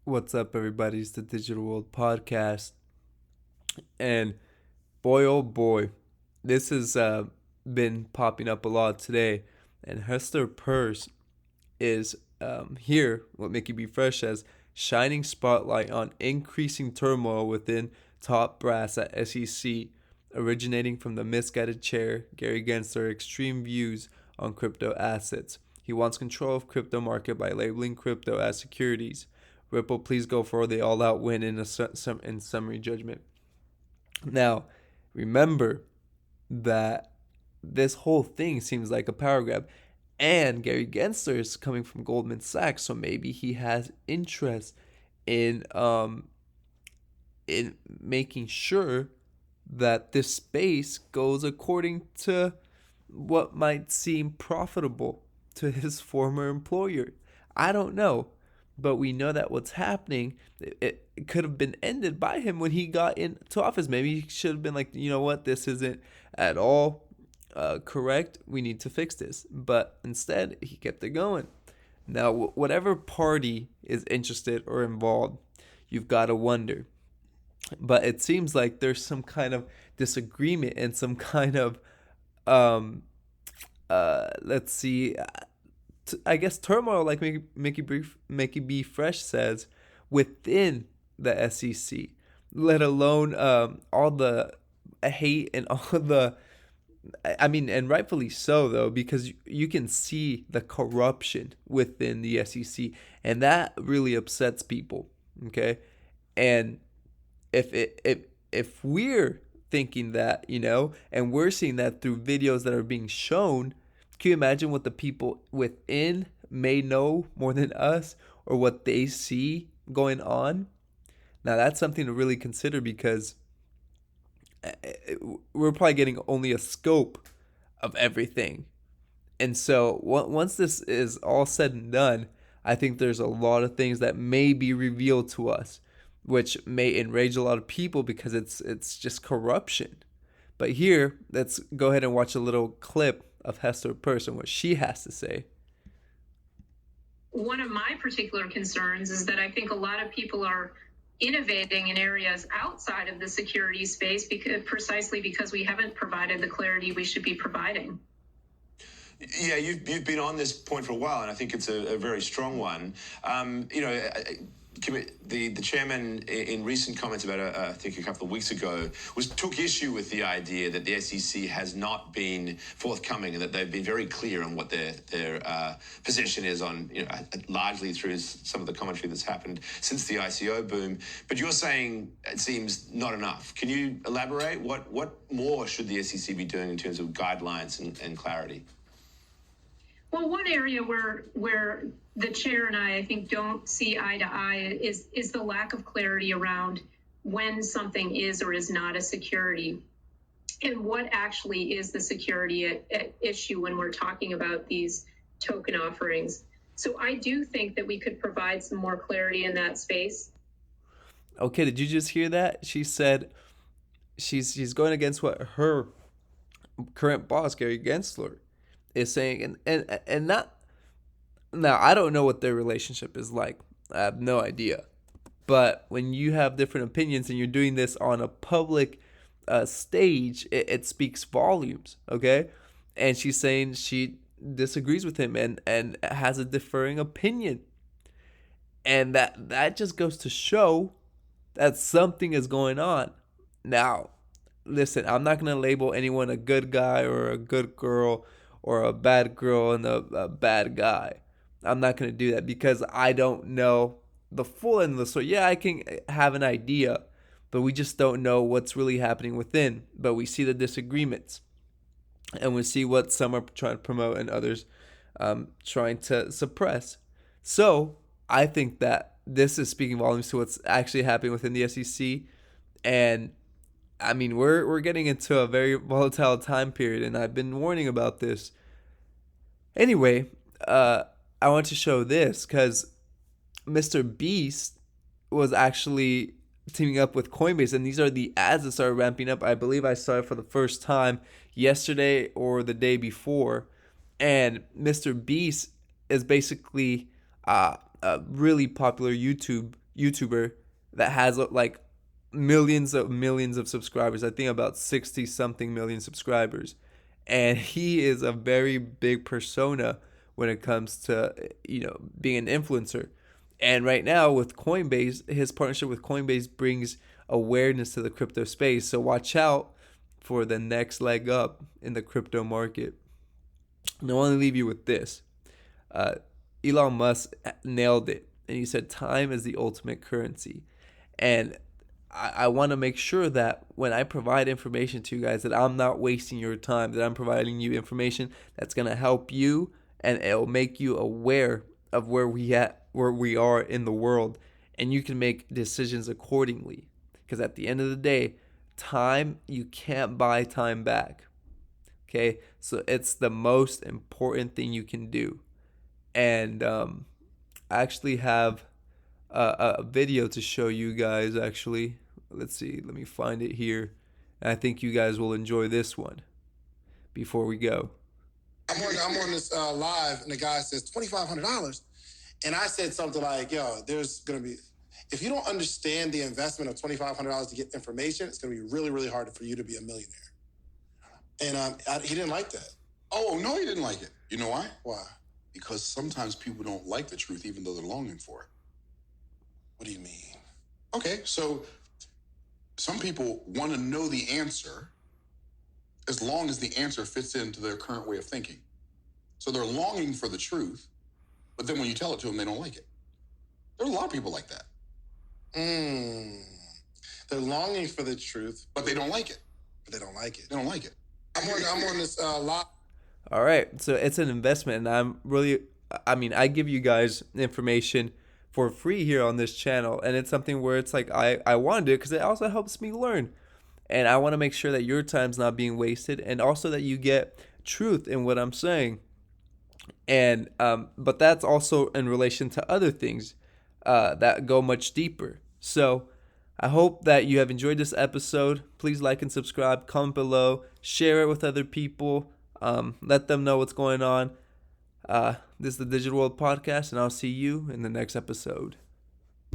What's up, everybody? It's the Digital World Podcast. And boy, oh boy, this has been popping up a lot today. And Hester Peirce is here, what Mickey B. Fresh says, shining spotlight on increasing turmoil within top brass at SEC, originating from the misguided chair, Gary Gensler, extreme views on crypto assets. He wants control of crypto market by labeling crypto as securities. Ripple, please go for the all-out win in summary judgment. Now, remember that this whole thing seems like a power grab, and Gary Gensler is coming from Goldman Sachs, so maybe he has interest in making sure that this space goes according to what might seem profitable to his former employer. I don't know, but we know that what's happening, it could have been ended by him when he got into office. Maybe he should have been like, you know what, this isn't at all correct. We need to fix this. But instead, he kept it going. Now, whatever party is interested or involved, you've got to wonder. But it seems like there's some kind of disagreement and some kind of um let's see, I guess turmoil, like Mickey B. Fresh says, within the SEC, let alone all the hate and all the, I mean, and rightfully so, though, because you can see the corruption within the SEC, and that really upsets people. Okay, and if we're thinking that, and we're seeing that through videos that are being shown, can you imagine what the people within may know more than us, or what they see going on? Now that's something to really consider, because we're probably getting only a scope of everything. And so once this is all said and done, I think there's a lot of things that may be revealed to us, which may enrage a lot of people because it's just corruption. But here, let's go ahead and watch a little clip of Hester Peirce and what she has to say. One of my particular concerns is that I think a lot of people are innovating in areas outside of the security space precisely because we haven't provided the clarity we should be providing. Yeah, you've been on this point for a while, and I think it's a very strong one. The chairman, in recent comments about I think a couple of weeks ago, took issue with the idea that the SEC has not been forthcoming, and that they've been very clear on what their position is on, largely through some of the commentary that's happened since the ICO boom. But you're saying it seems not enough. Can you elaborate? What more should the SEC be doing in terms of guidelines and clarity? Well, one area where the chair and I think, don't see eye to eye is the lack of clarity around when something is or is not a security, and what actually is the security at issue when we're talking about these token offerings. So I do think that we could provide some more clarity in that space. Okay, did you just hear that? She said she's going against what her current boss, Gary Gensler, is saying, and not. Now, I don't know what their relationship is like. I have no idea. But when you have different opinions and you're doing this on a public stage, it speaks volumes, okay? And she's saying she disagrees with him and has a differing opinion. And that just goes to show that something is going on. Now, listen, I'm not going to label anyone a good guy or a good girl, or a bad girl and a bad guy. I'm not going to do that because I don't know the full end of the story. Yeah, I can have an idea, but we just don't know what's really happening within. But we see the disagreements, and we see what some are trying to promote and others trying to suppress. So I think that this is speaking volumes to what's actually happening within the SEC. And I mean, we're getting into a very volatile time period, and I've been warning about this. Anyway, I want to show this because Mr. Beast was actually teaming up with Coinbase, and these are the ads that started ramping up. I believe I saw it for the first time yesterday or the day before, and Mr. Beast is basically a really popular YouTube YouTuber that has like millions of subscribers. I think about 60 something million subscribers. And he is a very big persona when it comes to, being an influencer. And right now with Coinbase, his partnership with Coinbase brings awareness to the crypto space. So watch out for the next leg up in the crypto market. And I want to leave you with this. Uh, Elon Musk nailed it. And he said, time is the ultimate currency. And I want to make sure that when I provide information to you guys, that I'm not wasting your time, that I'm providing you information that's going to help you, and it'll make you aware of where we are in the world, and you can make decisions accordingly. Because at the end of the day, time, you can't buy time back. Okay, so it's the most important thing you can do. And I actually have a video to show you guys. Actually, let's see, let me find it here, and I think you guys will enjoy this one before we go. I'm on this live, and the guy says $2,500, and I said something like, "Yo, there's gonna be, if you don't understand the investment of $2,500 to get information, it's gonna be really, really hard for you to be a millionaire." And he didn't like that. Oh, no, he didn't like it. You know why? Why? Because sometimes people don't like the truth, even though they're longing for it. What do you mean? Okay, so some people want to know the answer as long as the answer fits into their current way of thinking. So they're longing for the truth, but then when you tell it to them, they don't like it. There are a lot of people like that. They're longing for the truth, but they don't like it. But they don't like it. They don't like it. I'm on this live. All right, so it's an investment, and I give you guys information for free here on this channel, and it's something where it's like I want to do it because it also helps me learn, and I want to make sure that your time's not being wasted, and also that you get truth in what I'm saying. And but that's also in relation to other things that go much deeper. So I hope that you have enjoyed this episode. Please like and subscribe, comment below, share it with other people, let them know what's going on. This is the Digital World Podcast, and I'll see you in the next episode.